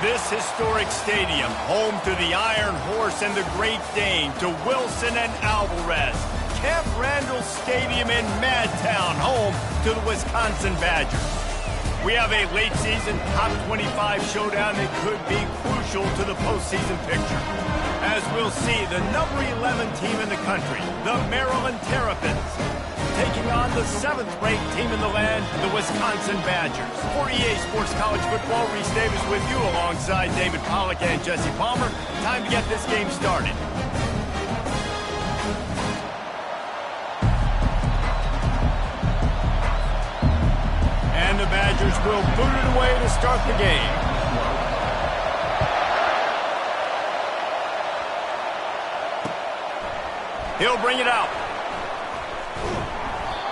This historic stadium, home to the Iron Horse and the Great Dane, to Wilson and Alvarez. Camp Randall Stadium in Madtown, home to the Wisconsin Badgers. We have a late-season top 25 showdown that could be crucial to the postseason picture. As we'll see, the number 11 team in the country, the Maryland Terrapins, taking on the 7th-ranked team in the land, the Wisconsin Badgers. For EA Sports College Football, Reese Davis with you alongside David Pollack and Jesse Palmer. Time to get this game started. And the Badgers will boot it away to start the game. He'll bring it out.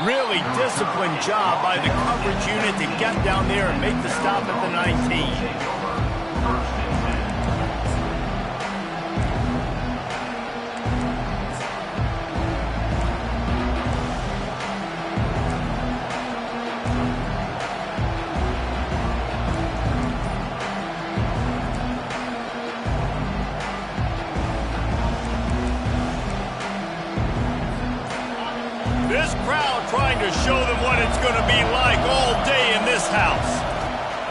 Really disciplined job by the coverage unit to get down there and make the stop at the 19. This crowd trying to show them what it's going to be like all day in this house.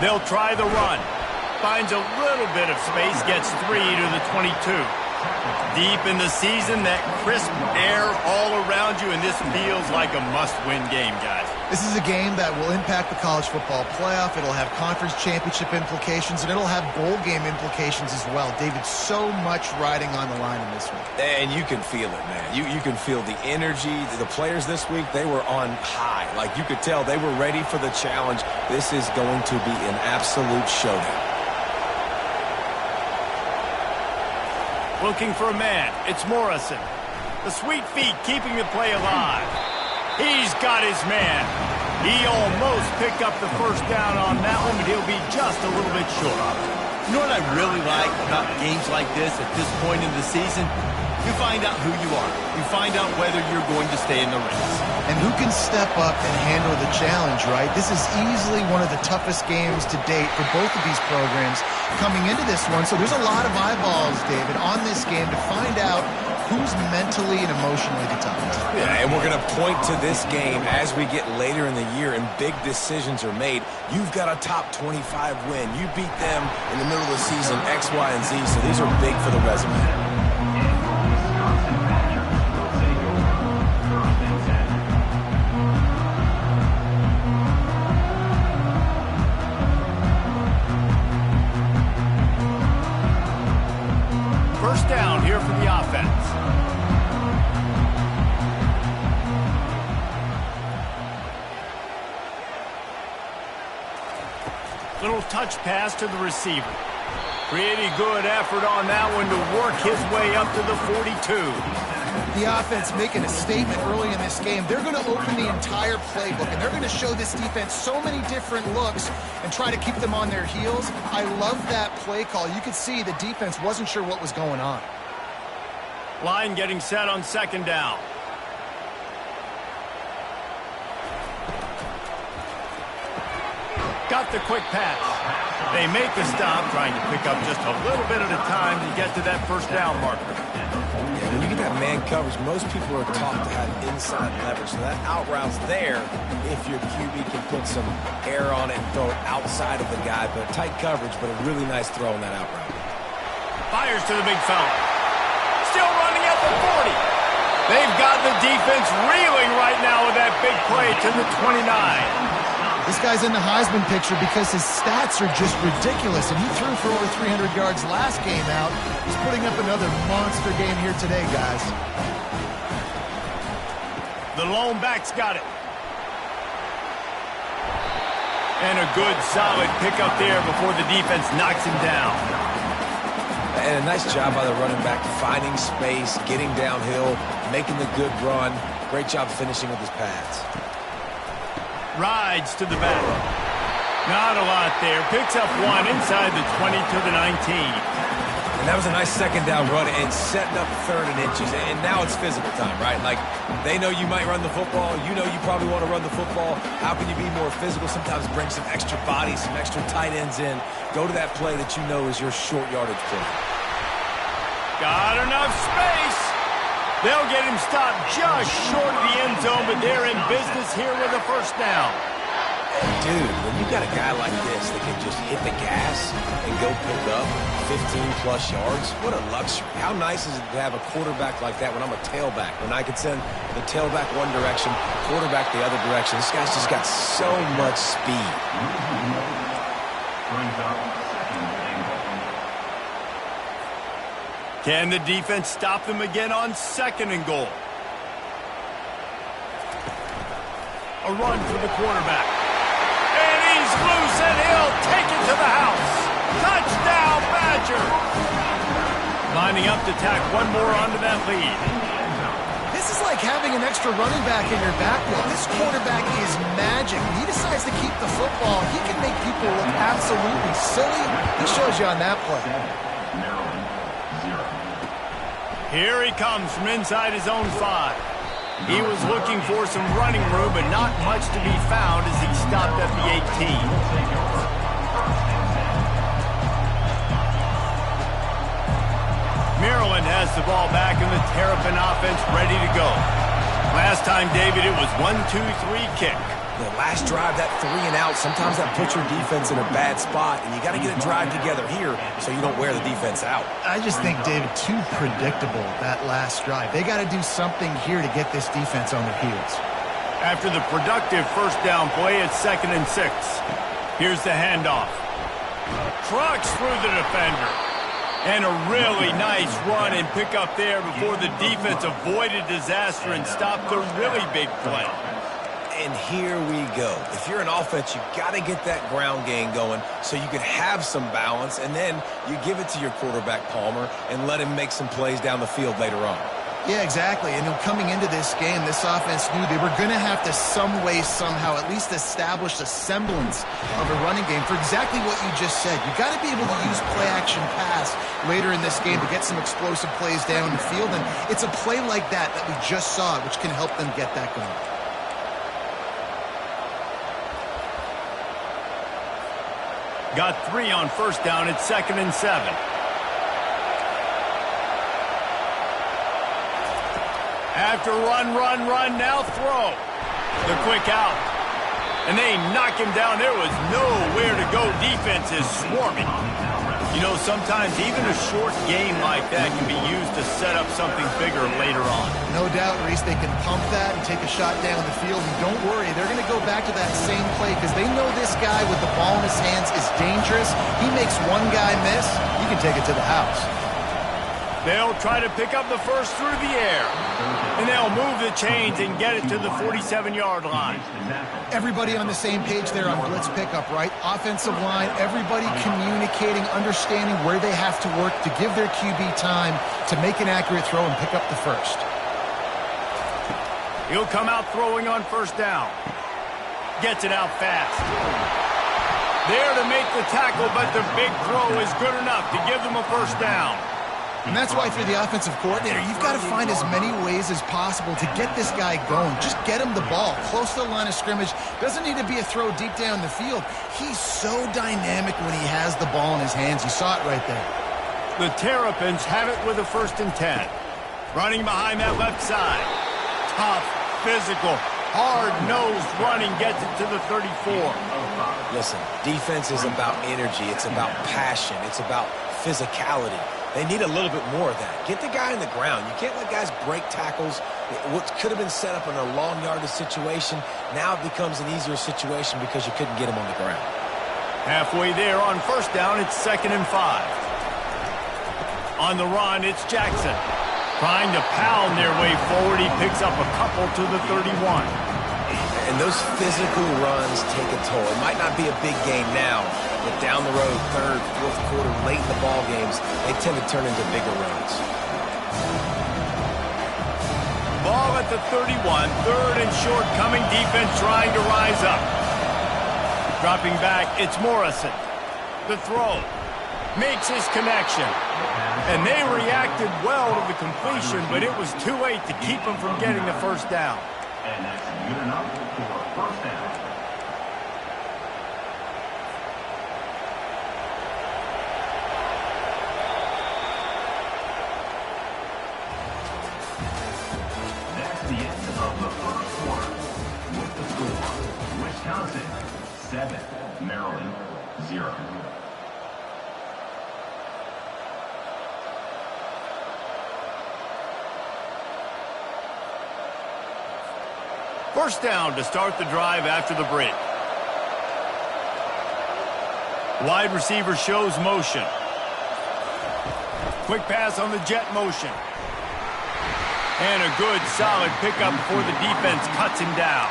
They'll try the run. Finds a little bit of space, gets 3 to the 22. Deep in the season, that crisp air all around you, and this feels like a must-win game, guys. This is a game that will impact the college football playoff. It'll have conference championship implications, and it'll have bowl game implications as well. David, so much riding on the line in this one. And you can feel it, man. You can feel the energy. The players this week, they were on high. Like, you could tell they were ready for the challenge. This is going to be an absolute showdown. Looking for a man. It's Morrison. The sweet feet keeping the play alive. He's got his man. He almost picked up the first down on that one, but he'll be just a little bit short. You know what I really like about games like this at this point in the season? You find out who you are. You find out whether you're going to stay in the race. And who can step up and handle the challenge, right? This is easily one of the toughest games to date for both of these programs coming into this one. So there's a lot of eyeballs, David, on this game to find out who's mentally and emotionally the toughest. Yeah, and we're going to point to this game as we get later in the year and big decisions are made. You've got a top 25 win. You beat them in the middle of the season, X, Y, and Z, so these are big for the resume. First down here for the offense. Little touch pass to the receiver. Pretty good effort on that one to work his way up to the 42. The offense making a statement early in this game. They're going to open the entire playbook, and they're going to show this defense so many different looks and try to keep them on their heels. I love that play call. You could see the defense wasn't sure what was going on. Line getting set on second down. Got the quick pass. They make the stop, trying to pick up just a little bit at a time to get to that first down marker. Yeah, when you get that man coverage, most people are taught to have inside leverage. So that out route's there if your QB can put some air on it and throw it outside of the guy. But tight coverage, but a really nice throw in that out route. Fires to the big fella. Still running at the 40. They've got the defense reeling right now with that big play to the 29. This guy's in the Heisman picture because his stats are just ridiculous, and he threw for over 300 yards last game out. He's putting up another monster game here today, guys. The lone back's got it. And a good, solid pickup there before the defense knocks him down. And a nice job by the running back, finding space, getting downhill, making the good run. Great job finishing with his pads. Rides to the back. Not a lot there. Picks up one inside the 20 to the 19. And And that was a nice second down run and setting up 3rd and inches. And now it's physical time, right? Like, they know you might run the football. You know you probably want to run the football. How can you be more physical? Sometimes bring some extra bodies, some extra tight ends in. Go to that play that you know is your short yardage play. Got enough space. They'll get him stopped just short of the end zone, but they're in business here with a first down. Dude, when you got a guy like this that can just hit the gas and go pick up 15-plus yards, what a luxury. How nice is it to have a quarterback like that when I'm a tailback, when I can send the tailback one direction, quarterback the other direction. This guy's just got so much speed. Can the defense stop them again on 2nd and goal? A run for the quarterback. And he's loose, and he'll take it to the house. Touchdown, Badger! Lining up to tack one more onto that lead. This is like having an extra running back in your backfield. This quarterback is magic. When he decides to keep the football, he can make people look absolutely silly. He shows you on that play. Here he comes from inside his own 5. He was looking for some running room, but not much to be found as he stopped at the 18. Maryland has the ball back and the Terrapin offense ready to go. Last time, David, it was 1-2-3 kick. The last drive, that 3 and out, sometimes that puts your defense in a bad spot, and you got to get a drive together here so you don't wear the defense out. I just think, David, too predictable, that last drive. They got to do something here to get this defense on their heels. After the productive first down play, it's 2nd and 6. Here's the handoff. Trucks through the defender. And a really nice run and pick up there before the defense avoided disaster and stopped a really big play. And here we go. If you're an offense, you got to get that ground game going so you can have some balance, and then you give it to your quarterback, Palmer, and let him make some plays down the field later on. Yeah, exactly. And coming into this game, this offense knew they were going to have to some way, somehow, at least establish a semblance of a running game for exactly what you just said. You got to be able to use play-action pass later in this game to get some explosive plays down the field, and it's a play like that that we just saw, which can help them get that going. Got 3 on first down at 2nd and 7. After run, now throw. The quick out. And they knock him down. There was nowhere to go. Defense is swarming. You know, sometimes even a short game like that can be used to set up something bigger later on. No doubt, Reese, they can pump that and take a shot down the field. And don't worry, they're going to go back to that same play because they know this guy with the ball in his hands is dangerous. He makes one guy miss, you can take it to the house. They'll try to pick up the first through the air. And they'll move the chains and get it to the 47-yard line. Everybody on the same page there on blitz pickup, right? Offensive line, everybody communicating, understanding where they have to work to give their QB time to make an accurate throw and pick up the first. He'll come out throwing on first down. Gets it out fast. There to make the tackle, but the big throw is good enough to give them a first down. And that's why for the offensive coordinator, you've got to find as many ways as possible to get this guy going. Just get him the ball close to the line of scrimmage. Doesn't need to be a throw deep down the field. He's so dynamic when he has the ball in his hands. You saw it right there. The Terrapins have it with a 1st and 10. Running behind that left side. Tough, physical, hard-nosed running gets it to the 34. Listen, defense is about energy. It's about passion. It's about physicality. They need a little bit more of that. Get the guy in the ground. You can't let guys break tackles. What could have been set up in a long yardage situation, now it becomes an easier situation because you couldn't get him on the ground. Halfway there on first down, it's 2nd and 5. On the run, it's Jackson. Trying to pound their way forward, he picks up a couple to the 31. And those physical runs take a toll. It might not be a big game now, but down the road, 3rd, 4th quarter, late in the ball games, they tend to turn into bigger runs. Ball at the 31, 3rd and short, coming defense trying to rise up. Dropping back, it's Morrison. The throw makes his connection. And they reacted well to the completion, but it was too late to keep them from getting the first down. And that's good enough for first down. That's the end of the first quarter. With the score, Wisconsin 7, Maryland 0. First down to start the drive after the break. Wide receiver shows motion. Quick pass on the jet motion. And a good, solid pickup before the defense cuts him down.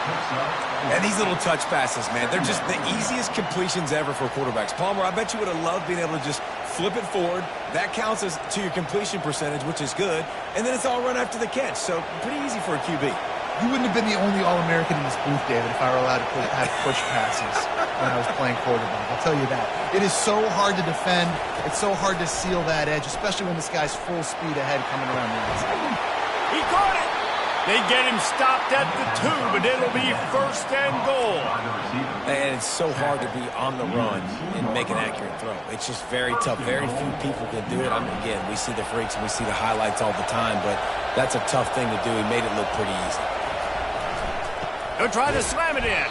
And these little touch passes, man, they're just the easiest completions ever for quarterbacks. Palmer, I bet you would have loved being able to just flip it forward. That counts as to your completion percentage, which is good. And then it's all run after the catch. So pretty easy for a QB. You wouldn't have been the only All-American in this booth, David, if I were allowed to have push passes when I was playing quarterback. I'll tell you that. It is so hard to defend. It's so hard to seal that edge, especially when this guy's full speed ahead coming around the outside. He caught it. They get him stopped at the 2, but it'll be first and goal. And it's so hard to be on the run and make an accurate throw. It's just very tough. Very few people can do it. I mean, again, we see the freaks and we see the highlights all the time, but that's a tough thing to do. He made it look pretty easy. They'll try to slam it in.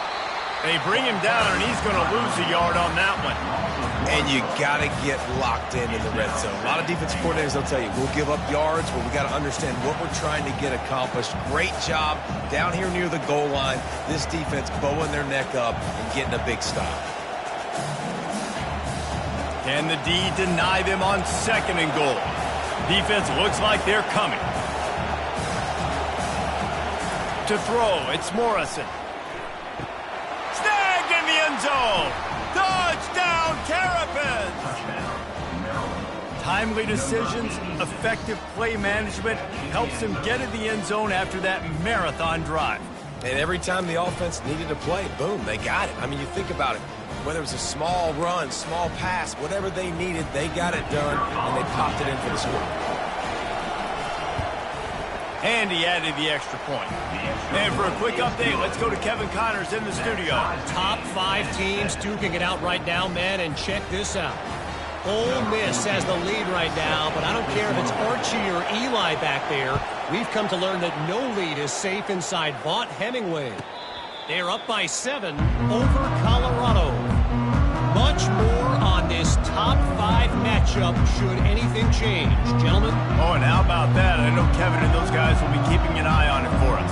They bring him down, and he's going to lose a yard on that one. And you got to get locked in the red zone. A lot of defensive coordinators, they'll tell you, we'll give up yards, but we got to understand what we're trying to get accomplished. Great job down here near the goal line. This defense bowing their neck up and getting a big stop. Can the D deny them on second and goal? Defense looks like they're coming. To throw, it's Morrison. Snagged in the end zone. Touchdown, Terrapins! Timely decisions, effective play management helps them get in the end zone after that marathon drive. And every time the offense needed to play, boom, they got it. I mean, you think about it. Whether it was a small run, small pass, whatever they needed, they got it done, and they popped it in for the score. And he added the extra point. And for a quick update, let's go to Kevin Connors in the studio. Top 5 teams duking it out right now, man, and check this out. Ole Miss has the lead right now, but I don't care if it's Archie or Eli back there. We've come to learn that no lead is safe inside Vaught Hemingway. They're up by 7 over Colorado. Much more on this top 5 matchup should anything change. Gentlemen? Oh, and how about that? I know Kevin and those guys will be keeping an eye on it for us.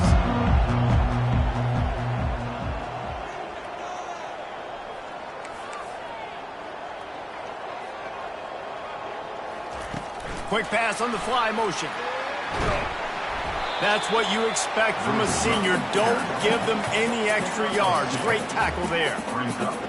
Quick pass on the fly motion. That's what you expect from a senior. Don't give them any extra yards. Great tackle there.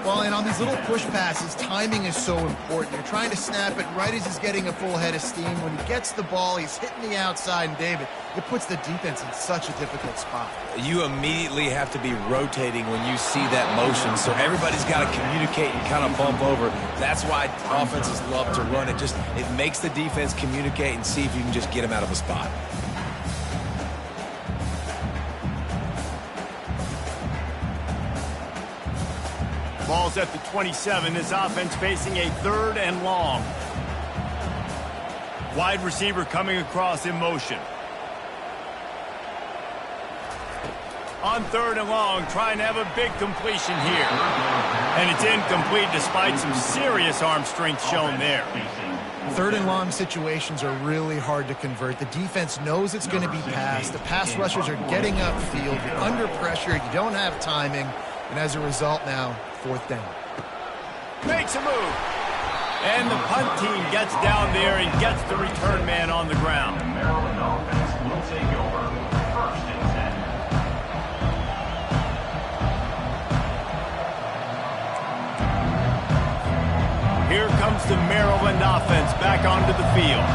Well, and on these little push passes, timing is so important. You're trying to snap it right as he's getting a full head of steam. When he gets the ball, he's hitting the outside, and David, it puts the defense in such a difficult spot. You immediately have to be rotating when you see that motion, so everybody's got to communicate and kind of bump over. That's why offenses love to run it. It makes the defense communicate and see if you can just get him out of a spot. Ball's at the 27. This offense facing a 3rd and long. Wide receiver coming across in motion. On 3rd and long, trying to have a big completion here. And it's incomplete despite some serious arm strength shown there. 3rd and long situations are really hard to convert. The defense knows it's going to be passed. The pass rushers are getting upfield. You're under pressure. You don't have timing. And as a result now, 4th down. Makes a move. And the punt team gets down there and gets the return man on the ground. The Maryland offense will take over 1st and 10. Here comes the Maryland offense back onto the field.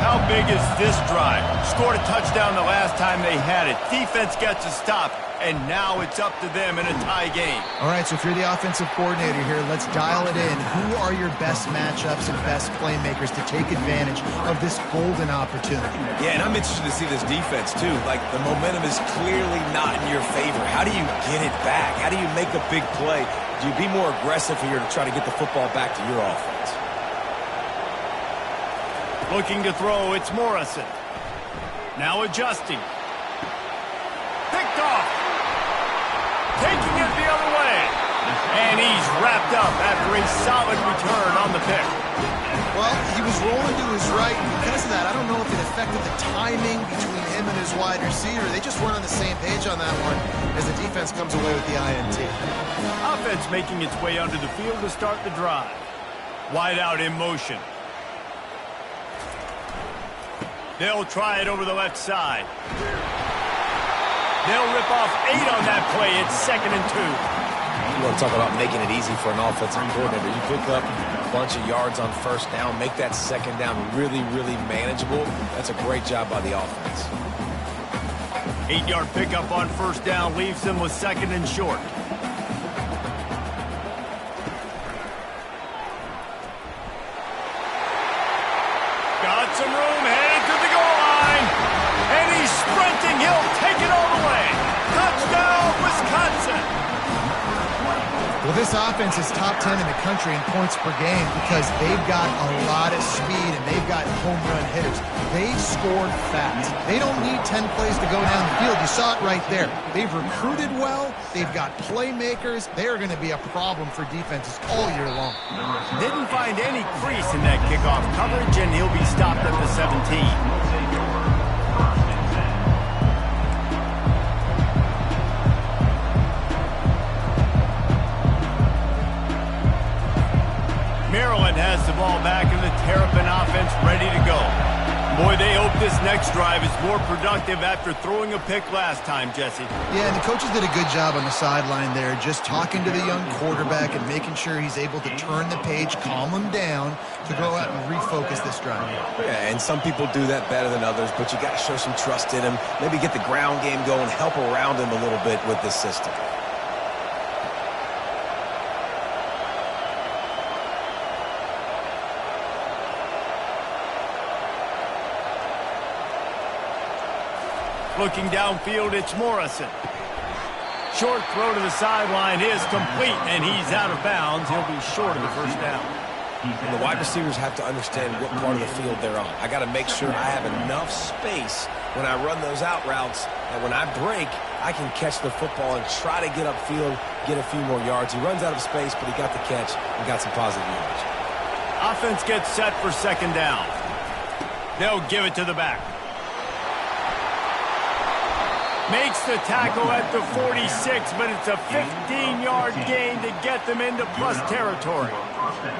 How big is this drive? Scored a touchdown the last time they had it. Defense gets a stop. and now it's up to them in a tie game. All right, so if you're the offensive coordinator here, let's dial it in. Who are your best matchups and best playmakers to take advantage of this golden opportunity? Yeah, and I'm interested to see this defense, too. Like, the momentum is clearly not in your favor. How do you get it back? How do you make a big play? Do you be more aggressive here to try to get the football back to your offense? Looking to throw, it's Morrison. Now adjusting. Picked off. Taking it the other way. And he's wrapped up after a solid return on the pick. Well, he was rolling to his right, and because of that, I don't know if it affected the timing between him and his wide receiver. They just weren't on the same page on that one as the defense comes away with the INT. Offense making its way onto the field to start the drive. Wide out in motion. They'll try it over the left side. They'll rip off 8 on that play. It's 2nd and 2. You want to talk about making it easy for an offensive coordinator. You pick up a bunch of yards on first down, make that second down really, really manageable. That's a great job by the offense. 8-yard pickup on first down leaves them with 2nd and short. Got some room, headed to the goal line. And he's sprinting. He'll take it all the way. Touchdown, Wisconsin. Well, this offense is top 10 in the country in points per game because they've got a lot of speed and they've got home run hitters. They scored fast. They don't need 10 plays to go down the field. You saw it right there. They've recruited well. They've got playmakers. They are going to be a problem for defenses all year long. Didn't find any crease in that kickoff coverage, and he'll be stopped at the 17. Maryland has the ball back in the Terrapin offense ready to go. Boy, they hope this next drive is more productive after throwing a pick last time, Jesse. Yeah, and the coaches did a good job on the sideline there, just talking to the young quarterback and making sure he's able to turn the page, calm him down to go out and refocus this drive. Yeah, and some people do that better than others, but you got to show some trust in him. Maybe get the ground game going, help around him a little bit with this system. Looking downfield, it's Morrison. Short throw to the sideline is complete, and he's out of bounds. He'll be short of the first down. And the wide receivers have to understand what part of the field they're on. I got to make sure I have enough space when I run those out routes that when I break, I can catch the football and try to get upfield, get a few more yards. He runs out of space, but he got the catch and got some positive yards. Offense gets set for 2nd down. They'll give it to the back. Makes the tackle at the 46, but it's a 15-yard gain to get them into plus territory.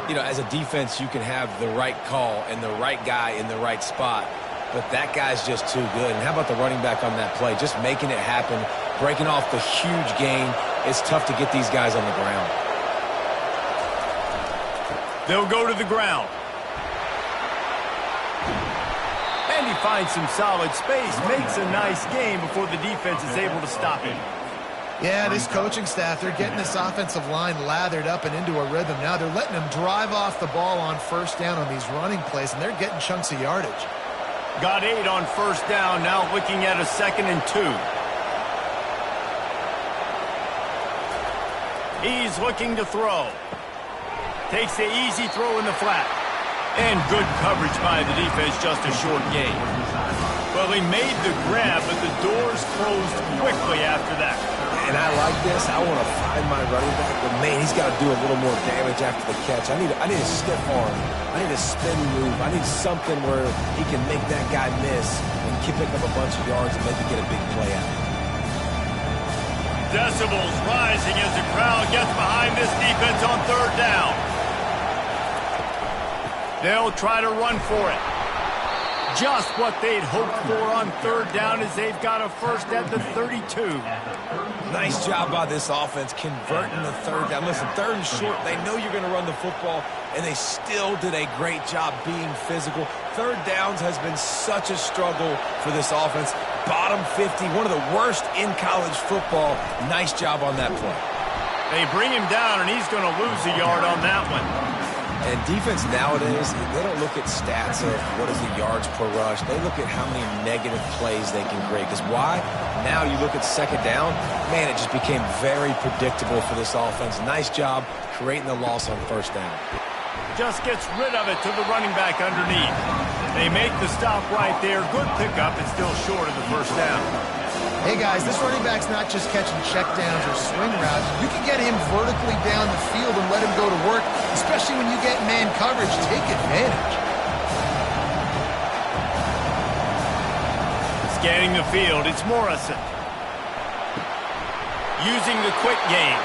You know, as a defense, you can have the right call and the right guy in the right spot, but that guy's just too good. And how about the running back on that play? Just making it happen, breaking off the huge gain. It's tough to get these guys on the ground. They'll go to the ground. And he finds some solid space, makes a nice game before the defense is able to stop him. Yeah, this coaching staff, they're getting this offensive line lathered up and into a rhythm. Now they're letting them drive off the ball on first down on these running plays, and they're getting chunks of yardage. Got 8 on first down, now looking at a 2nd and 2. He's looking to throw. Takes the easy throw in the flat. And good coverage by the defense, just a short gain. Well, he made the grab, but the doors closed quickly after that. And I like this. I want to find my running back, but man, he's got to do a little more damage after the catch. I need a stiff arm. I need a spin move. I need something where he can make that guy miss and pick up a bunch of yards and maybe get a big play out. Decibels rising as the crowd gets behind this defense on 3rd down. They'll try to run for it. Just what they'd hoped for on 3rd down as they've got a first at the 32. Nice job by this offense converting the 3rd down. Listen, 3rd and short, they know you're going to run the football, and they still did a great job being physical. 3rd downs has been such a struggle for this offense. bottom 50, one of the worst in college football. Nice job on that play. They bring him down, and he's going to lose a yard on that one. And defense nowadays, they don't look at stats of what is the yards per rush. They look at how many negative plays they can create. Because why? Now you look at second down, man, it just became very predictable for this offense. Nice job creating the loss on first down. Just gets rid of it to the running back underneath. They make the stop right there. Good pickup. It's still short of the first down. Hey, guys, this running back's not just catching checkdowns or swing routes. You can get him vertically down the field and let him go to work, especially when you get man coverage. Take advantage. Scanning the field, it's Morrison. Using the quick game.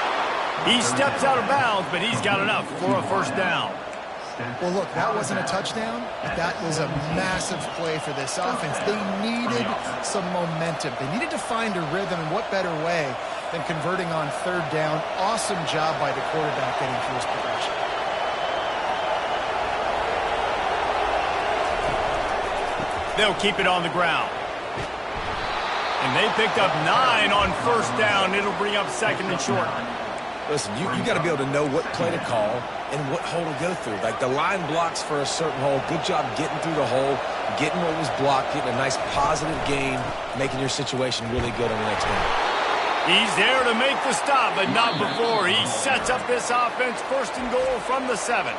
He steps out of bounds, but he's got enough for a first down. Well, look, that wasn't a touchdown. That was a massive play for this offense. They needed some momentum. They needed to find a rhythm, and what better way than converting on third down. Awesome job by the quarterback getting through his progression. They'll keep it on the ground. And they picked up 9 on first down. It'll bring up second and short. Listen, you got to be able to know what play to call and what hole to go through. Like the line blocks for a certain hole. Good job getting through the hole, getting what was blocked, getting a nice positive gain, making your situation really good on the next one. He's there to make the stop, but not before. He sets up this offense first and goal from the 7.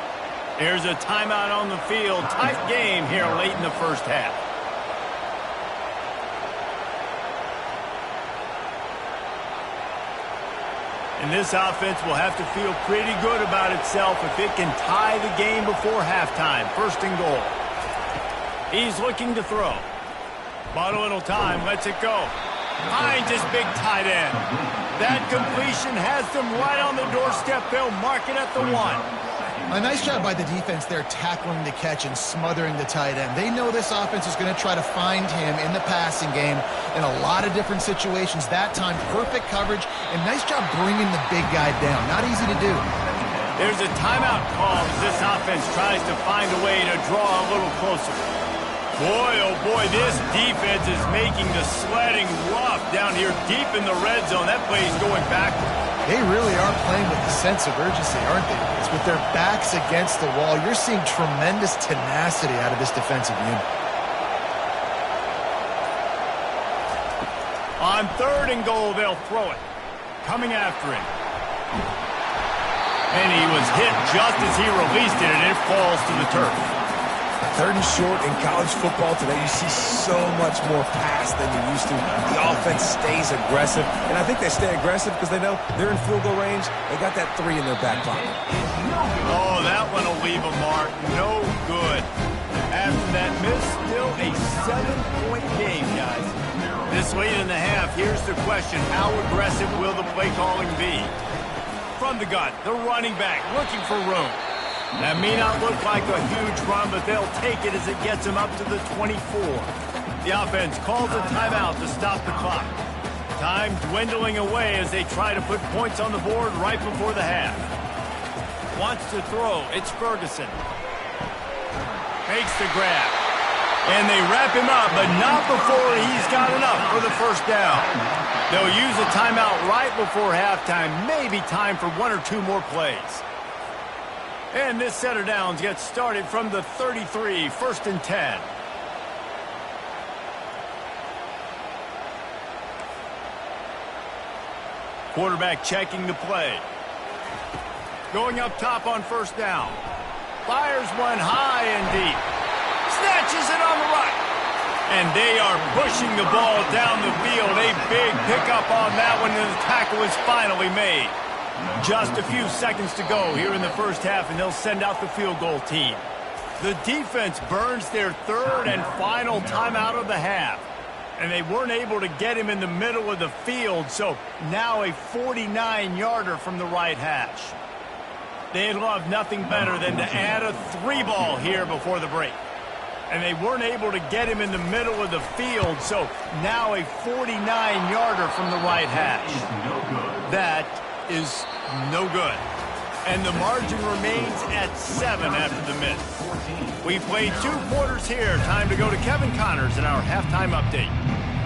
Here's a timeout on the field. Tight game here late in the first half. And this offense will have to feel pretty good about itself if it can tie the game before halftime. First and goal. He's looking to throw. Bought a little time, lets it go. Finds his big tight end. That completion has them right on the doorstep. They'll mark it at the 1. A nice job by the defense there tackling the catch and smothering the tight end. They know this offense is going to try to find him in the passing game in a lot of different situations. That time, perfect coverage, and nice job bringing the big guy down. Not easy to do. There's a timeout call as this offense tries to find a way to draw a little closer. Boy, oh boy, this defense is making the sledding rough down here deep in the red zone. That play is going backwards. They really are playing with a sense of urgency, aren't they? It's with their backs against the wall. You're seeing tremendous tenacity out of this defensive unit. On third and goal, they'll throw it. Coming after him. And he was hit just as he released it, and it falls to the turf. Third and short in college football today, you see so much more pass than you used to. The offense stays aggressive, and I think they stay aggressive because they know they're in field goal range. They got that 3 in their back pocket. Oh, that one will leave a mark. No good. After that miss, still a 7-point game, guys. This late in the half, here's the question. How aggressive will the play calling be? From the gun, the running back looking for room. That may not look like a huge run, but they'll take it as it gets them up to the 24. The offense calls a timeout to stop the clock. Time dwindling away as they try to put points on the board right before the half. Wants to throw. It's Ferguson. Makes the grab. And they wrap him up, but not before he's got enough for the first down. They'll use a timeout right before halftime. Maybe time for 1 or 2 more plays. And this set of downs gets started from the 33, first and 10. Quarterback checking the play. Going up top on first down. Fires one high and deep. Snatches it on the right. And they are pushing the ball down the field. A big pickup on that one, and the tackle is finally made. Just a few seconds to go here in the first half, and they'll send out the field goal team. The defense burns their third and final timeout of the half. And they weren't able to get him in the middle of the field, so now a 49-yarder from the right hash. They'd love nothing better than to add a 3-ball here before the break. And they weren't able to get him in the middle of the field, so now a 49-yarder from the right hash. That is no good. And the margin remains at 7 after the miss. We played 2 quarters here. Time to go to Kevin Connors in our halftime update.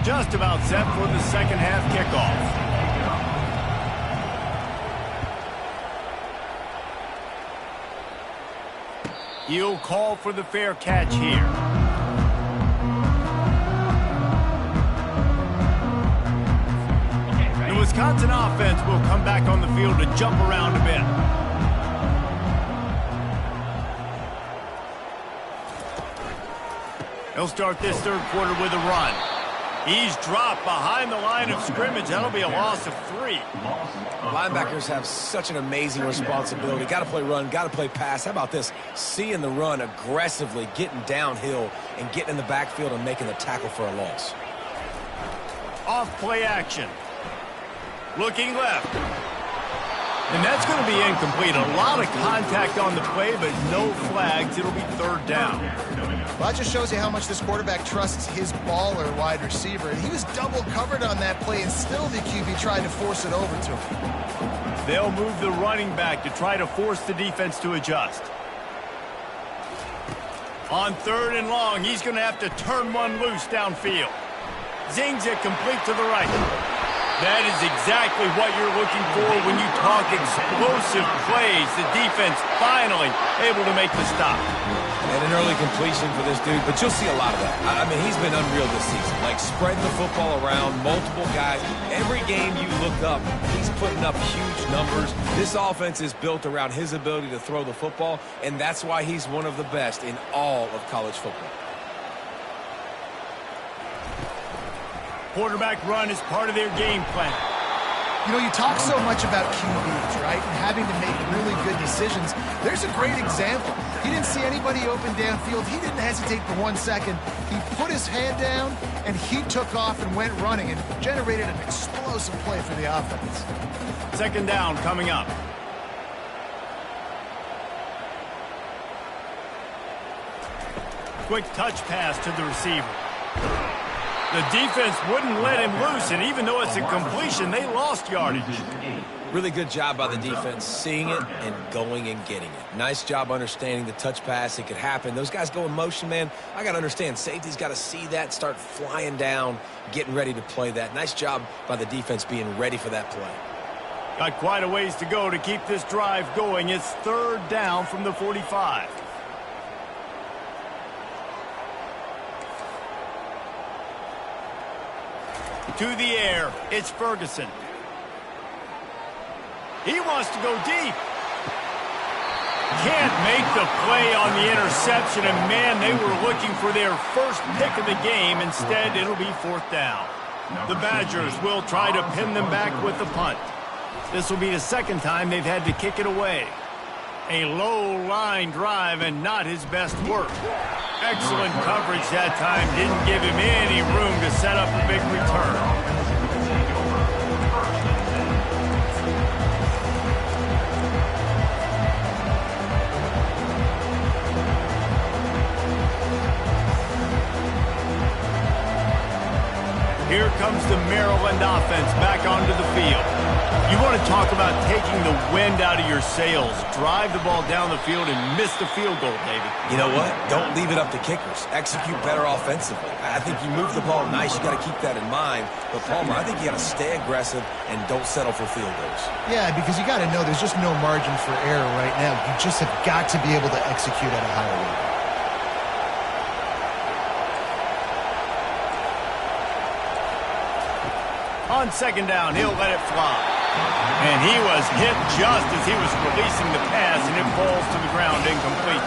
Just about set for the second half kickoff. He'll call for the fair catch here. The Wisconsin offense will come back on the field to jump around a bit. He'll start this third quarter with a run. He's dropped behind the line of scrimmage. That'll be a loss of 3. Linebackers have such an amazing responsibility. Got to play run, got to play pass. How about this? Seeing the run aggressively, getting downhill, and getting in the backfield and making the tackle for a loss. Off play action. Looking left. And that's going to be incomplete. A lot of contact on the play, but no flags. It'll be third down. Well, that just shows you how much this quarterback trusts his baller wide receiver. He was double covered on that play, and still the QB tried to force it over to him. They'll move the running back to try to force the defense to adjust. On third and long, he's going to have to turn one loose downfield. Zings it complete to the right. That is exactly what you're looking for when you talk explosive plays. The defense finally able to make the stop. And an early completion for this dude, but you'll see a lot of that. I mean, he's been unreal this season. Like, spreading the football around, multiple guys. Every game you look up, he's putting up huge numbers. This offense is built around his ability to throw the football, and that's why he's one of the best in all of college football. Quarterback run is part of their game plan. You know, you talk so much about QBs, right, and having to make really good decisions. There's a great example. He didn't see anybody open downfield. He didn't hesitate for 1 second. He put his hand down, and he took off and went running and generated an explosive play for the offense. Second down coming up. Quick touch pass to the receiver. The defense wouldn't let him loose, and even though it's a completion, they lost yardage. Really good job by the defense, seeing it and going and getting it. Nice job understanding the touch pass. It could happen. Those guys go in motion, man. I got to understand, safety's got to see that, start flying down, getting ready to play that. Nice job by the defense being ready for that play. Got quite a ways to go to keep this drive going. It's third down from the 45. To the air, it's Ferguson. He wants to go deep. Can't make the play on the interception, and man, they were looking for their first pick of the game. Instead, it'll be fourth down. The Badgers will try to pin them back with the punt. This will be the second time they've had to kick it away. A low-line drive and not his best work. Excellent coverage that time. Didn't give him any room to set up a big return. Here comes the Maryland offense back onto the field. You want to talk about taking the wind out of your sails. Drive the ball down the field and miss the field goal, David. You know what? Don't leave it up to kickers. Execute better offensively. I think you move the ball nice. You got to keep that in mind. But, Palmer, I think you got to stay aggressive and don't settle for field goals. Yeah, because you got to know there's just no margin for error right now. You just have got to be able to execute at a higher level. On second down, he'll let it fly. And he was hit just as he was releasing the pass, and it falls to the ground incomplete.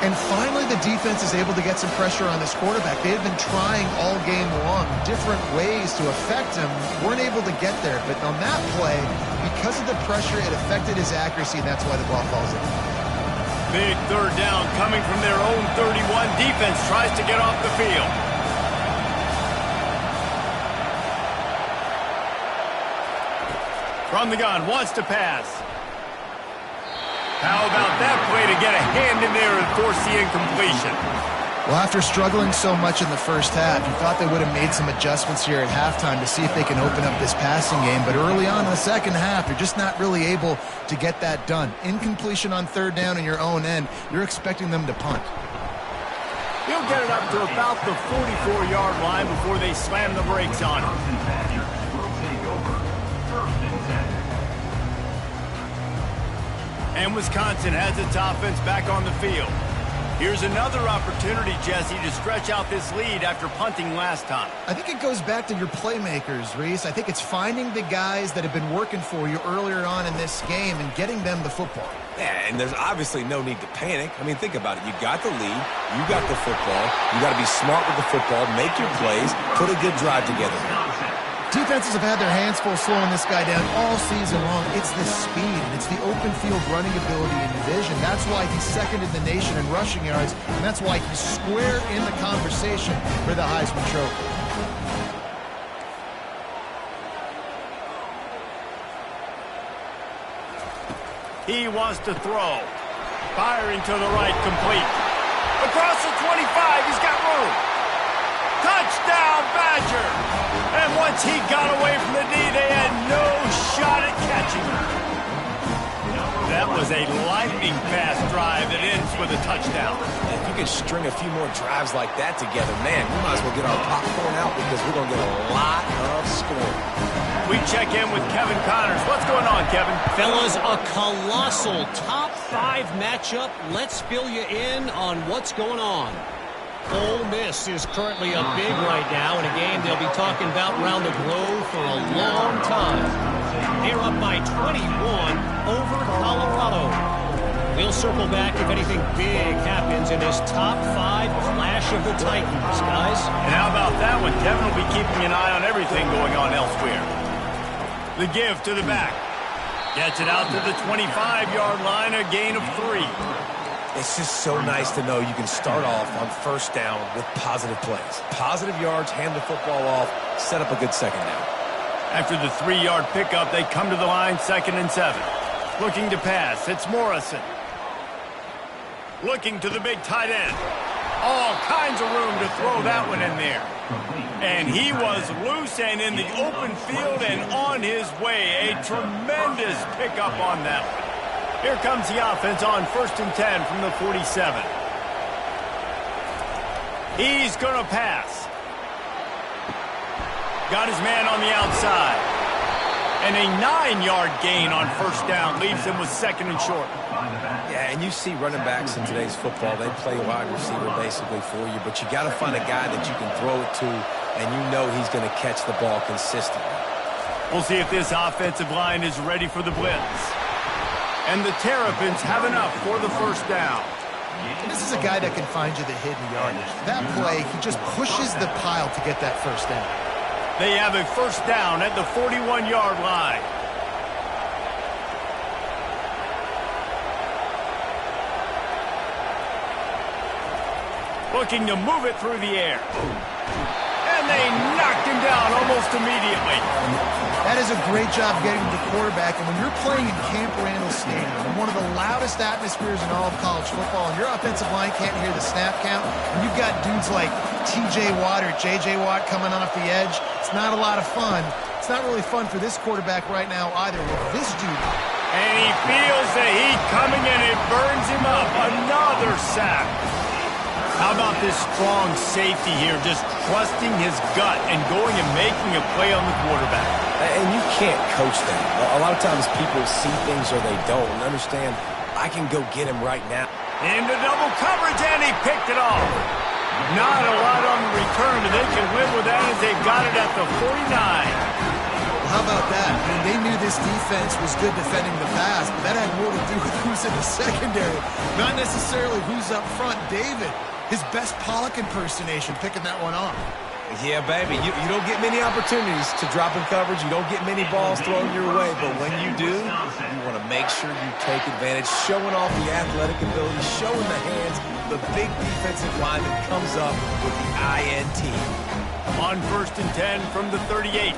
And finally, the defense is able to get some pressure on this quarterback. They have been trying all game long different ways to affect him. Weren't able to get there. But on that play, because of the pressure, it affected his accuracy, and that's why the ball falls in. Big third down coming from their own 31. Defense tries to get off the field. From the gun, wants to pass. How about that play to get a hand in there and force the incompletion? Well, after struggling so much in the first half, you thought they would have made some adjustments here at halftime to see if they can open up this passing game. But early on in the second half, they're just not really able to get that done. Incompletion on third down in your own end, you're expecting them to punt. He'll get it up to about the 44-yard line before they slam the brakes on him. Wisconsin Badgers will take over. 1st and 10. And Wisconsin has its offense back on the field. Here's another opportunity, Jesse, to stretch out this lead after punting last time. I think it goes back to your playmakers, Reese. I think it's finding the guys that have been working for you earlier on in this game and getting them the football. Yeah, and there's obviously no need to panic. I mean, think about it. You got the lead. You got the football. You got to be smart with the football, make your plays, put a good drive together. Defenses have had their hands full slowing this guy down all season long. It's the speed, and it's the open field running ability and vision. That's why he's second in the nation in rushing yards, and that's why he's square in the conversation for the Heisman Trophy. He wants to throw. Firing to the right, complete. Across the 25, he's got room. Touchdown, Badger! And once he got away from the D, they had no shot at catching him. That was a lightning-fast drive that ends with a touchdown. If you could string a few more drives like that together, man, we might as well get our popcorn out because we're going to get a lot of scoring. We check in with Kevin Connors. What's going on, Kevin? Fellas, a colossal top 5 matchup. Let's fill you in on what's going on. Ole Miss is currently up big right now in a game they'll be talking about around the globe for a long time. They're up by 21 over Colorado. We'll circle back if anything big happens in this top 5 clash of the Titans, guys. And how about that one? Kevin will be keeping an eye on everything going on elsewhere. The give to the back. Gets it out to the 25-yard line, a gain of 3. It's just so nice to know you can start off on 1st down with positive plays. Positive yards, hand the football off, set up a good 2nd down. After the 3-yard pickup, they come to the line 2nd and 7. Looking to pass, it's Morrison. Looking to the big tight end. All kinds of room to throw that one in there. And he was loose and in the open field and on his way. A tremendous pickup on that one. Here comes the offense on 1st and 10 from the 47. He's going to pass. Got his man on the outside. And a 9-yard gain on 1st down leaves him with 2nd and short. Yeah, and you see running backs in today's football, they play wide receiver basically for you, but you got to find a guy that you can throw it to, and you know he's going to catch the ball consistently. We'll see if this offensive line is ready for the blitz. And the Terrapins have enough for the 1st down. This is a guy that can find you the hidden yardage. That play, he just pushes the pile to get that 1st down. They have a 1st down at the 41-yard line. Looking to move it through the air. And they knocked him down almost immediately. That is a great job getting to the quarterback. And when you're playing in Camp Randall Stadium, in one of the loudest atmospheres in all of college football, and your offensive line can't hear the snap count, and you've got dudes like T.J. Watt or J.J. Watt coming off the edge, it's not a lot of fun. It's not really fun for this quarterback right now either with this dude. And he feels the heat coming and it burns him up. Another sack. How about this strong safety here, just trusting his gut and going and making a play on the quarterback. And you can't coach that. A lot of times people see things or they don't. And understand, I can go get him right now. Into double coverage, and he picked it off. Not a lot on the return, but they can live with that as they've got it at the 49. How about that? I mean, they knew this defense was good defending the pass, but that had more to do with who's in the secondary, not necessarily who's up front. David, his best Pollock impersonation, picking that one off. Yeah, baby, you don't get many opportunities to drop in coverage. You don't get many balls thrown your way, but when you do, you want to make sure you take advantage, showing off the athletic ability, showing the hands. The big defensive lineman comes up with the INT. On 1st and 10 from the 38.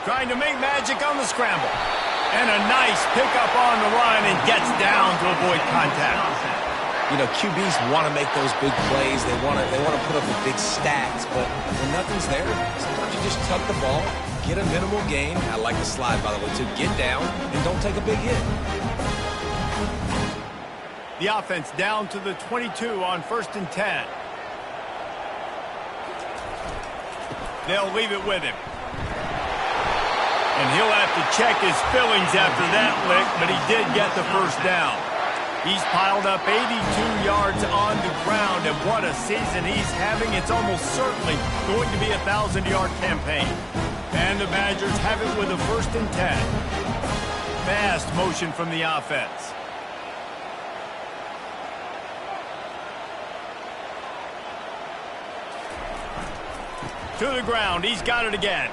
Trying to make magic on the scramble. And a nice pickup on the run and gets down to avoid contact. You know, QBs want to make those big plays. They want to put up the big stats, but when nothing's there, sometimes you just tuck the ball, get a minimal gain. I like the slide, by the way, to get down and don't take a big hit. The offense down to the 22 on 1st and 10. They'll leave it with him. And he'll have to check his feelings after that lick, but he did get the first down. He's piled up 82 yards on the ground, and what a season he's having. It's almost certainly going to be a 1,000-yard campaign. And the Badgers have it with a 1st and 10. Fast motion from the offense. To the ground. He's got it again.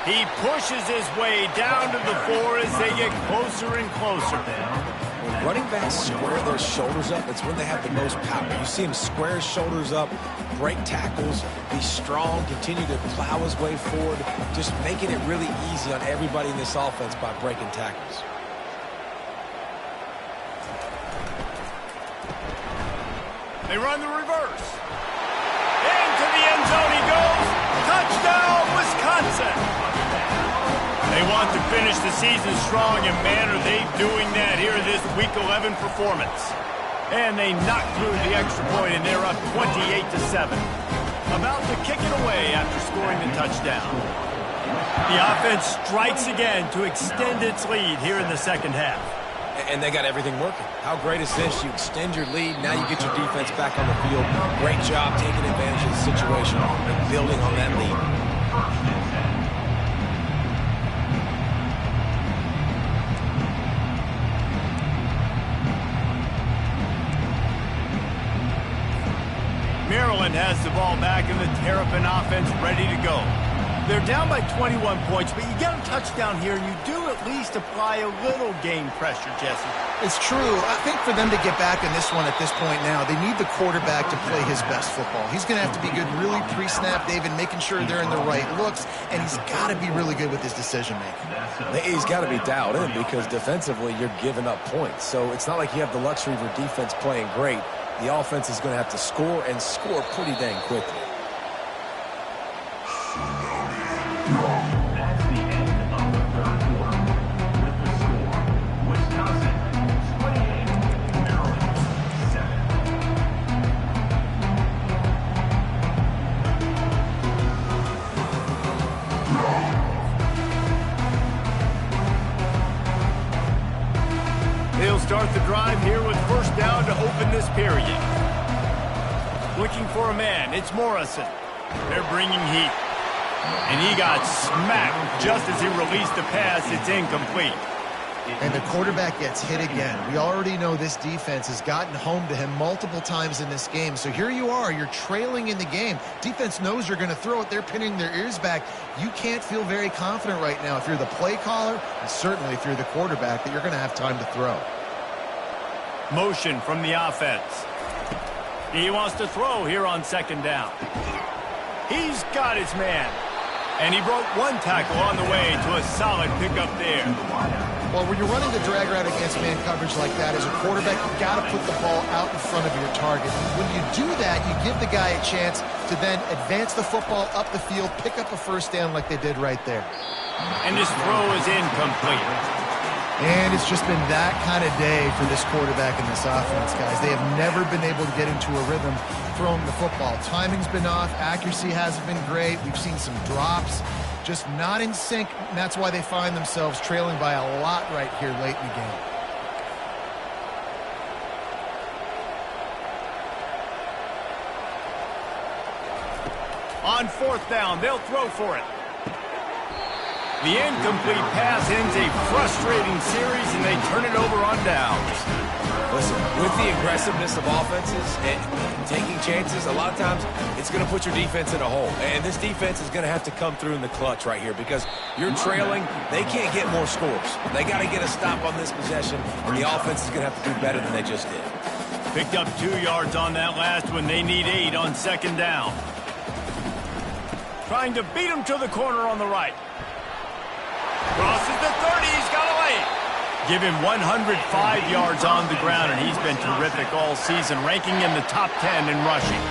He pushes his way down to the 4 as they get closer and closer. When running backs square their shoulders up, it's when they have the most power. You see him square his shoulders up, break tackles, be strong, continue to plow his way forward, just making it really easy on everybody in this offense by breaking tackles. They run the reverse. Into the end zone he goes. Touchdown, Wisconsin. They want to finish the season strong, and man, are they doing that here in this Week 11 performance. And they knock through the extra point, and they're up 28-7. About to kick it away after scoring the touchdown. The offense strikes again to extend its lead here in the second half. And they got everything working. How great is this? You extend your lead, now you get your defense back on the field. Great job taking advantage of the situation and building on that lead. Maryland has the ball back, and the Terrapin offense ready to go. They're down by 21 points, but you get a touchdown here, and you do at least apply a little game pressure, Jesse. It's true. I think for them to get back in this one at this point now, they need the quarterback to play his best football. He's going to have to be good really pre-snap, David, making sure they're in the right looks, and he's got to be really good with his decision-making. He's got to be dialed in because defensively you're giving up points. So it's not like you have the luxury of your defense playing great. The offense is going to have to score and score pretty dang quickly. That's the end of the third quarter. With the score, Wisconsin 28, Maryland 7. They'll start the drive here with 1st down to open this period. Looking for a man. It's Morrison. They're bringing heat. And he got smacked just as he released the pass. It's incomplete. And the quarterback gets hit again. We already know this defense has gotten home to him multiple times in this game. So here you are. You're trailing in the game. Defense knows you're going to throw it. They're pinning their ears back. You can't feel very confident right now if you're the play caller, and certainly if you're the quarterback, that you're going to have time to throw. Motion from the offense. He wants to throw here on 2nd down. He's got his man. And he broke one tackle on the way to a solid pickup there. Well, when you're running the drag route against man coverage like that, as a quarterback, you've got to put the ball out in front of your target. When you do that, you give the guy a chance to then advance the football up the field, pick up a 1st down like they did right there. And this throw is incomplete. And it's just been that kind of day for this quarterback and this offense, guys. They have never been able to get into a rhythm throwing the football. Timing's been off. Accuracy hasn't been great. We've seen some drops. Just not in sync, and that's why they find themselves trailing by a lot right here late in the game. On 4th down, they'll throw for it. The incomplete pass ends a frustrating series, and they turn it over on downs. Listen, with the aggressiveness of offenses and taking chances, a lot of times it's going to put your defense in a hole. And this defense is going to have to come through in the clutch right here because you're trailing. They can't get more scores. They got to get a stop on this possession, and the offense is going to have to do better than they just did. Picked up 2 yards on that last one. They need 8 on 2nd down. Trying to beat him to the corner on the right. Crosses the 30. He's got a lane. Give him 105 yards on the ground, and he's been terrific all season, ranking in the top 10 in rushing.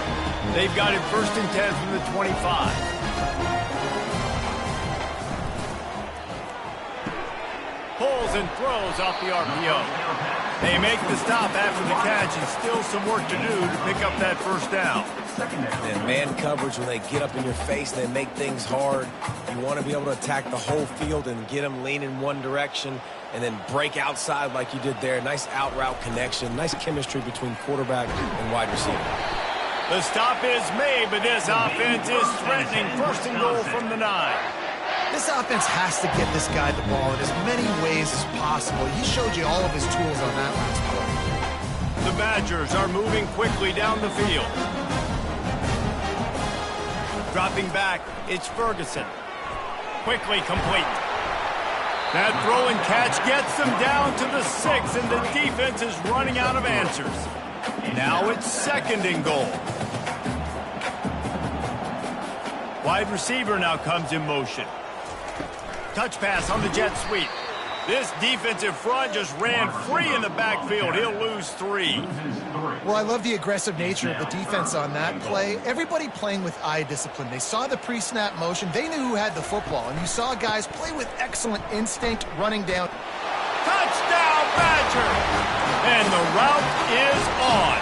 They've got it 1st and 10 from the 25. Pulls and throws off the RPO. They make the stop after the catch, and still some work to do to pick up that first down. And man coverage, when they get up in your face, they make things hard. You want to be able to attack the whole field and get them leaning one direction and then break outside like you did there. Nice out route connection, nice chemistry between quarterback and wide receiver. The stop is made, but this offense is threatening. First and goal from the 9. This offense has to get this guy the ball in as many ways as possible. He showed you all of his tools on that last play. The Badgers are moving quickly down the field. Dropping back, it's Ferguson. Quickly complete. That throw and catch gets them down to the 6, and the defense is running out of answers. Now it's second and goal. Wide receiver now comes in motion. Touch pass on the jet sweep. This defensive front just ran free in the backfield. He'll lose 3. Well, I love the aggressive nature of the defense on that play. Everybody playing with eye discipline. They saw the pre-snap motion. They knew who had the football. And you saw guys play with excellent instinct running down. Touchdown, Badger! And the route is on.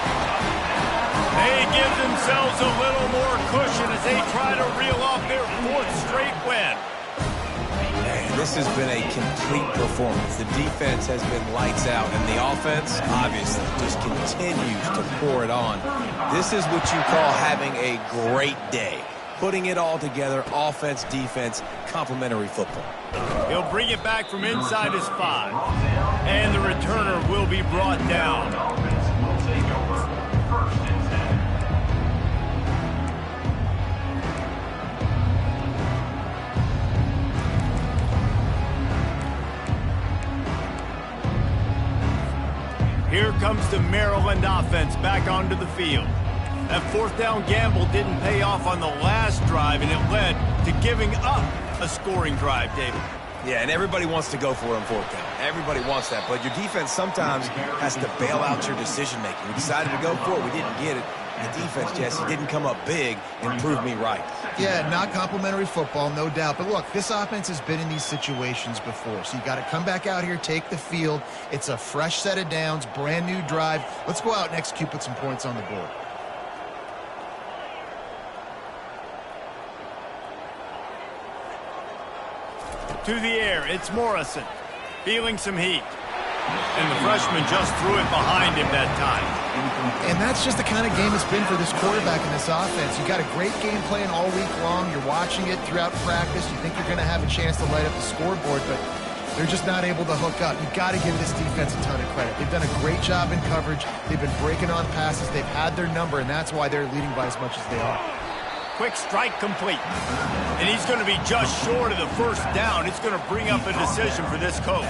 They give themselves a little more cushion as they try to reel off their 4th straight win. This has been a complete performance. The defense has been lights out, and the offense, obviously, just continues to pour it on. This is what you call having a great day. Putting it all together, offense, defense, complementary football. He'll bring it back from inside his 5. And the returner will be brought down. Will take over. First and 10. Here comes the Maryland offense back onto the field. That 4th down gamble didn't pay off on the last drive, and it led to giving up a scoring drive, David. Yeah, and everybody wants to go for it on 4th down. Everybody wants that, but your defense sometimes has to bail out your decision-making. We decided to go for it. We didn't get it. The defense, Jesse, didn't come up big and prove me right. Yeah, not complimentary football, no doubt. But look, this offense has been in these situations before. So you got to come back out here, take the field. It's a fresh set of downs, brand new drive. Let's go out and execute, put some points on the board. To the air, it's Morrison. Feeling some heat. And the freshman just threw it behind him that time. And that's just the kind of game it's been for this quarterback in this offense. You got a great game plan all week long. You're watching it throughout practice. You think you're going to have a chance to light up the scoreboard, but they're just not able to hook up. You've got to give this defense a ton of credit. They've done a great job in coverage. They've been breaking on passes. They've had their number, and that's why they're leading by as much as they are. Quick strike complete. And he's going to be just short of the first down. It's going to bring up a decision for this coach.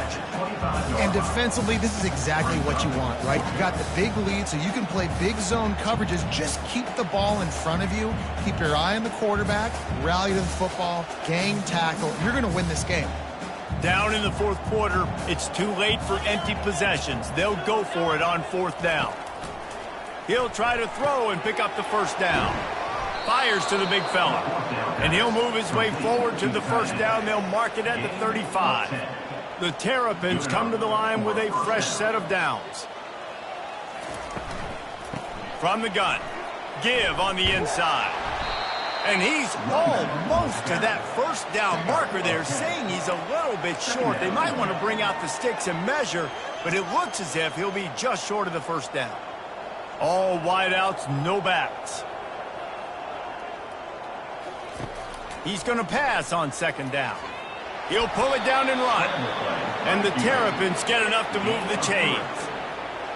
And defensively, this is exactly what you want, right? You got the big lead, so you can play big zone coverages. Just keep the ball in front of you. Keep your eye on the quarterback. Rally to the football. Gang tackle. You're going to win this game. Down in the 4th quarter, it's too late for empty possessions. They'll go for it on 4th down. He'll try to throw and pick up the first down. Fires to the big fella. And he'll move his way forward to the first down. They'll mark it at the 35. The Terrapins come to the line with a fresh set of downs. From the gun, Give on the inside. And he's almost to that first down marker there, saying he's a little bit short. They might want to bring out the sticks and measure, but it looks as if he'll be just short of the first down. All wideouts, no backs. He's going to pass on 2nd down. He'll pull it down and run. And the Terrapins get enough to move the chains.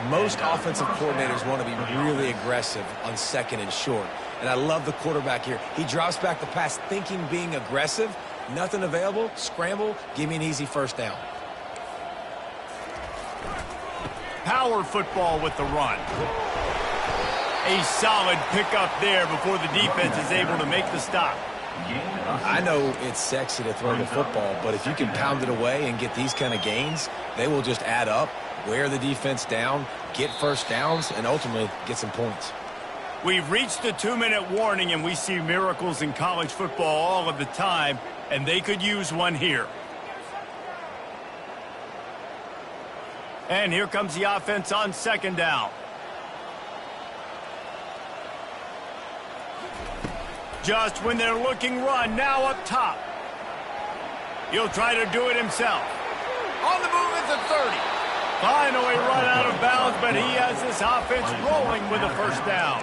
Most offensive coordinators want to be really aggressive on 2nd and short. And I love the quarterback here. He drops back the pass thinking being aggressive. Nothing available. Scramble. Give me an easy first down. Power football with the run. A solid pickup there before the defense is able to make the stop. I know it's sexy to throw the football, but if you can pound it away and get these kind of gains, they will just add up, wear the defense down, get first downs, and ultimately get some points. We've reached the 2-minute warning, and we see miracles in college football all of the time, and they could use one here. And here comes the offense on second down. Just when they're looking run, now up top. He'll try to do it himself. On the move at the 30. Finally run out of bounds, but he has this offense rolling with a first down.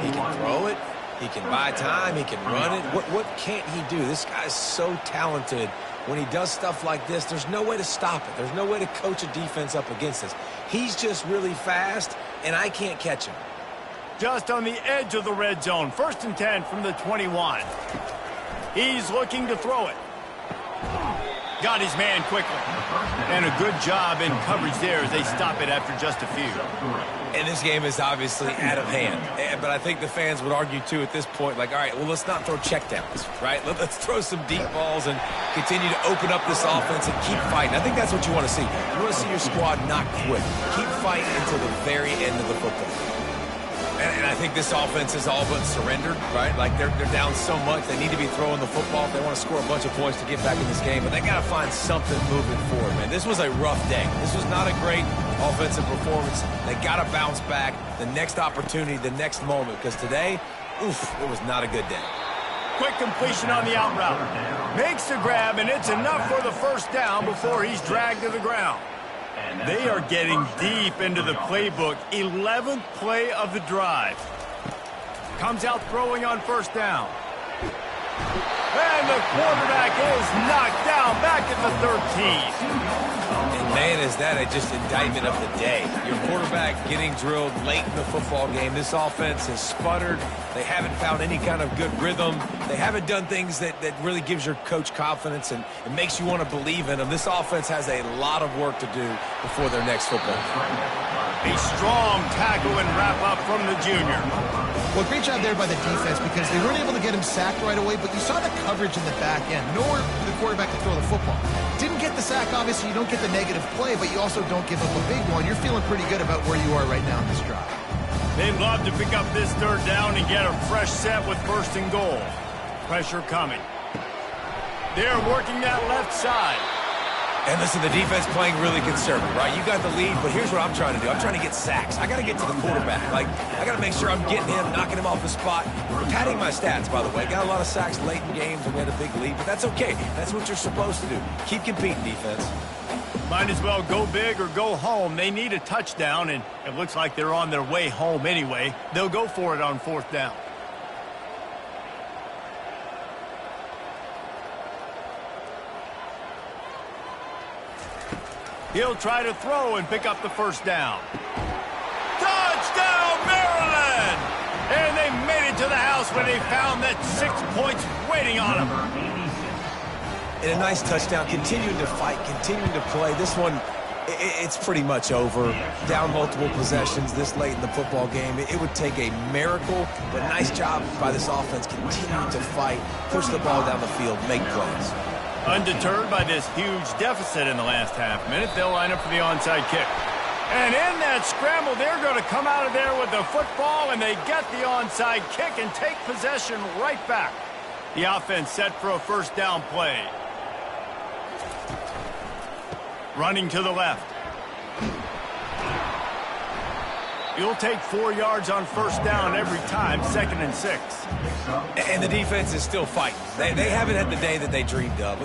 He can throw it. He can buy time. He can run it. What can't he do? This guy's so talented. When he does stuff like this, there's no way to stop it. There's no way to coach a defense up against us. He's just really fast, and I can't catch him. Just on the edge of the red zone. 1st and 10 from the 21. He's looking to throw it. Got his man quickly. And a good job in coverage there as they stop it after just a few. And this game is obviously out of hand. But I think the fans would argue, too, at this point, like, all right, well, let's not throw checkdowns, right? Let's throw some deep balls and continue to open up this offense and keep fighting. I think that's what you want to see. You want to see your squad not quit. Keep fighting until the very end of the football. And I think this offense is all but surrendered, right? Like, they're down so much. They need to be throwing the football if they want to score a bunch of points to get back in this game. But they got to find something moving forward, man. This was a rough day. This was not a great offensive performance. They got to bounce back the next opportunity, the next moment. Because today, oof, it was not a good day. Quick completion on the out route. Makes the grab, and it's enough for the first down before he's dragged to the ground. They are getting deep into the playbook. 11th play of the drive. Comes out throwing on first down. And the quarterback is knocked down back at the 13. And, man, is that just indictment of the day. Your quarterback getting drilled late in the football game. This offense has sputtered. They haven't found any kind of good rhythm. They haven't done things that really gives your coach confidence and it makes you want to believe in them. This offense has a lot of work to do before their next football game. A strong tackle and wrap-up from the junior. Well, great job there by the defense because they weren't able to get him sacked right away, but you saw the coverage in the back end. Nowhere for the quarterback to throw the football. Didn't get the sack, obviously. You don't get the negative play, but you also don't give up a big one. You're feeling pretty good about where you are right now in this drive. They'd love to pick up this third down and get a fresh set with 1st and goal. Pressure coming. They're working that left side. And listen, the defense playing really conservative, right? You got the lead, but here's what I'm trying to do. I'm trying to get sacks. I got to get to the quarterback. Like, I got to make sure I'm getting him, knocking him off the spot. Padding my stats, by the way. Got a lot of sacks late in games and we had a big lead, but that's okay. That's what you're supposed to do. Keep competing, defense. Might as well go big or go home. They need a touchdown, and it looks like they're on their way home anyway. They'll go for it on 4th down. He'll try to throw and pick up the first down. Touchdown, Maryland! And they made it to the house when they found that 6 points waiting on them. And a nice touchdown, continuing to fight, continuing to play. This one, it's pretty much over. Down multiple possessions this late in the football game. It would take a miracle, but nice job by this offense continuing to fight, push the ball down the field, make plays. Undeterred by this huge deficit in the last half minute, they'll line up for the onside kick. And in that scramble, they're going to come out of there with the football, and they get the onside kick and take possession right back. The offense set for a first down play. Running to the left. He'll take 4 yards on first down every time, 2nd and 6. And the defense is still fighting. They haven't had the day that they dreamed of.